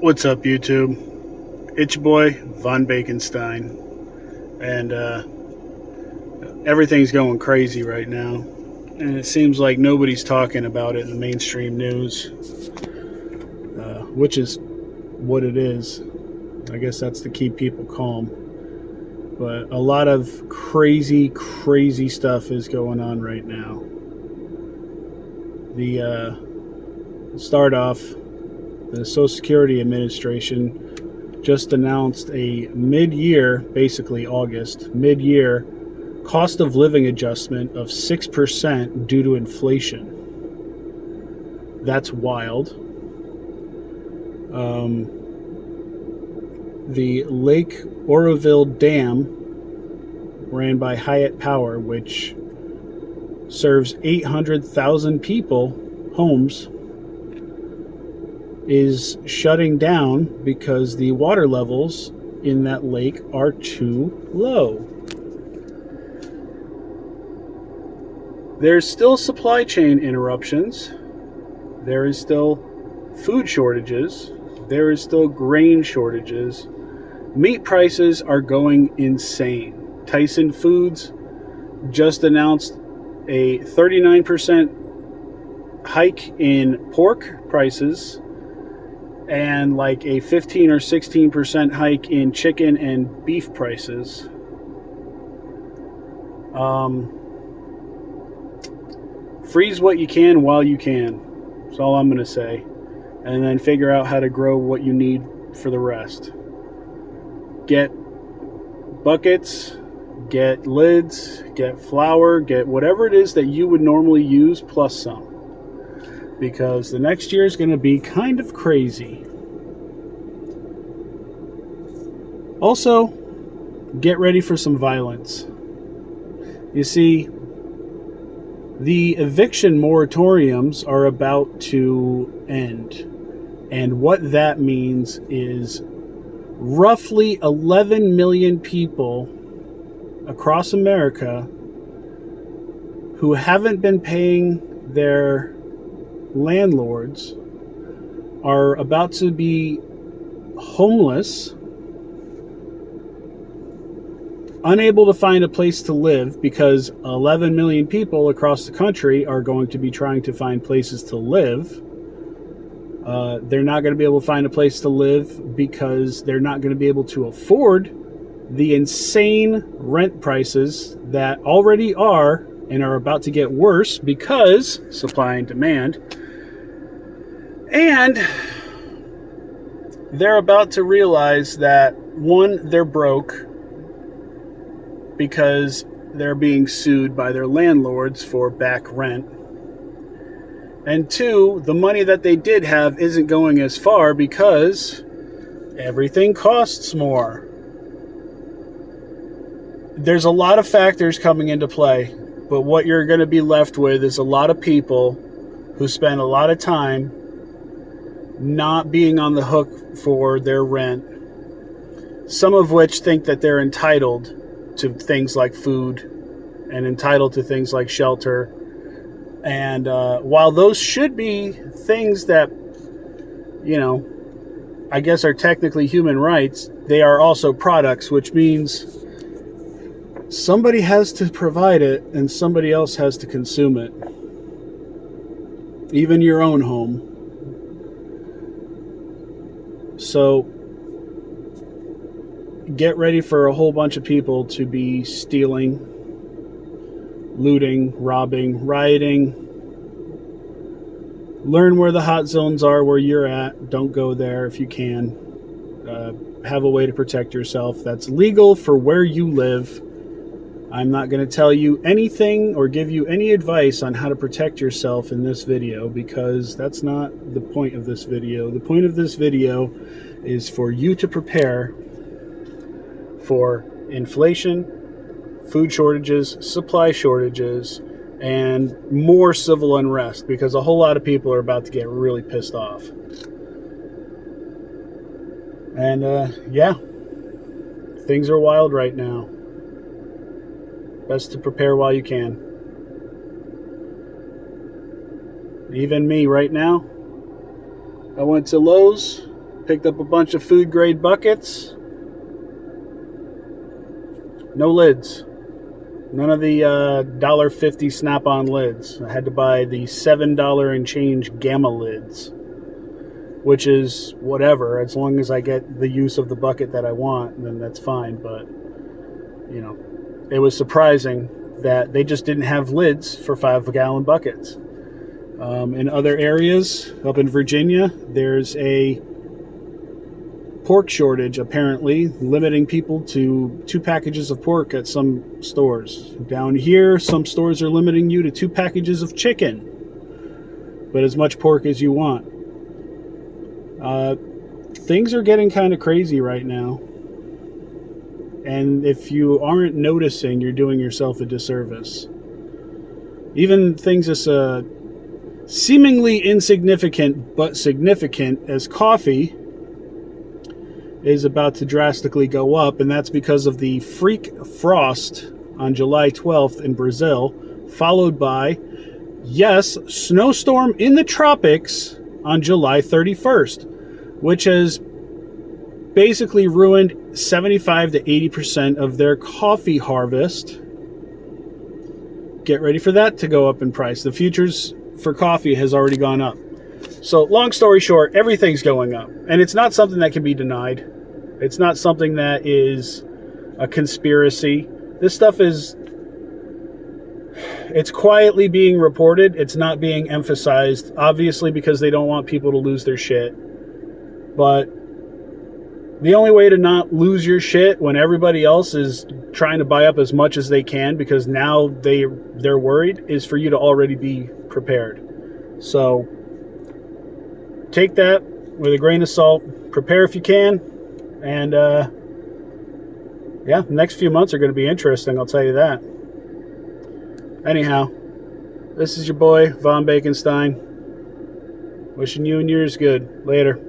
What's up, YouTube? It's your boy, Von Baconstein. And everything's going crazy right now. And it seems like nobody's talking about it in the mainstream news, which is what it is. I guess that's to keep people calm. But a lot of crazy stuff is going on right now. Start off, the Social Security Administration just announced a mid-year, basically August, mid-year cost of living adjustment of 6% due to inflation. That's wild. The Lake Oroville Dam, ran by Hyatt Power, which serves 800,000 people, homes, is shutting down because the water levels in that lake are too low. There's still supply chain interruptions. There is still food shortages. There is still grain shortages. Meat prices are going insane. Tyson Foods just announced a 39% hike in pork prices and like a 15 or 16% hike in chicken and beef prices. Freeze what you can while you can. That's all I'm going to say. And then figure out how to grow what you need for the rest. Get buckets, get lids, get flour, get whatever it is that you would normally use plus some. Because the next year is going to be kind of crazy. Also, get ready for some violence. You see, the eviction moratoriums are about to end. And what that means is roughly 11 million people across America who haven't been paying their landlords are about to be homeless, unable to find a place to live because 11 million people across the country are going to be trying to find places to live. They're not going to be able to find a place to live because they're not going to be able to afford the insane rent prices that already are and are about to get worse because supply and demand. And they're about to realize that, one, they're broke because they're being sued by their landlords for back rent. And two, the money that they did have isn't going as far because everything costs more. There's a lot of factors coming into play, but what you're going to be left with is a lot of people who spend a lot of time not being on the hook for their rent, some of which think that they're entitled to things like food and entitled to things like shelter. And while those should be things that, I guess are technically human rights, they are also products, which means somebody has to provide it and somebody else has to consume it. Even your own home. So get ready for a whole bunch of people to be stealing, looting, robbing, rioting. Learn where the hot zones are where you're at. Don't go there if you can. Have a way to protect yourself that's legal for where you live. I'm not going to tell you anything or give you any advice on how to protect yourself in this video because that's not the point of this video. The point of this video is for you to prepare for inflation, food shortages, supply shortages, and more civil unrest because a whole lot of people are about to get really pissed off. And things are wild right now. Best to prepare while you can. Even me right now, I went to Lowe's Picked up a bunch of food grade buckets. No lids. None of the $1.50 Snap-on lids. I had to buy the $7 and change Gamma lids, which is whatever. As long as I get the use of the bucket that I want, then that's fine. But, you know, it was surprising that they just didn't have lids for 5-gallon buckets. In other areas, up in Virginia, there's a pork shortage, apparently, limiting people to 2 packages of pork at some stores. Down here, some stores are limiting you to 2 packages of chicken, but as much pork as you want. Things are getting kind of crazy right now. And if you aren't noticing, you're doing yourself a disservice. Even things as seemingly insignificant but significant as coffee is about to drastically go up, and that's because of the freak frost on July 12th in Brazil, followed by, yes, snowstorm in the tropics on July 31st, which has basically ruined 75 to 80% of their coffee harvest. Get ready for that to go up in price. The futures for coffee has already gone up. So long story short, everything's going up, and it's not something that can be denied. It's not something that is a conspiracy. This stuff it's quietly being reported. It's not being emphasized, obviously, because they don't want people to lose their shit. But the only way to not lose your shit when everybody else is trying to buy up as much as they can because now they're worried is for you to already be prepared. So take that with a grain of salt. Prepare if you can. And, yeah, the next few months are going to be interesting, I'll tell you that. Anyhow, this is your boy, Von Baconstein. Wishing you and yours good. Later.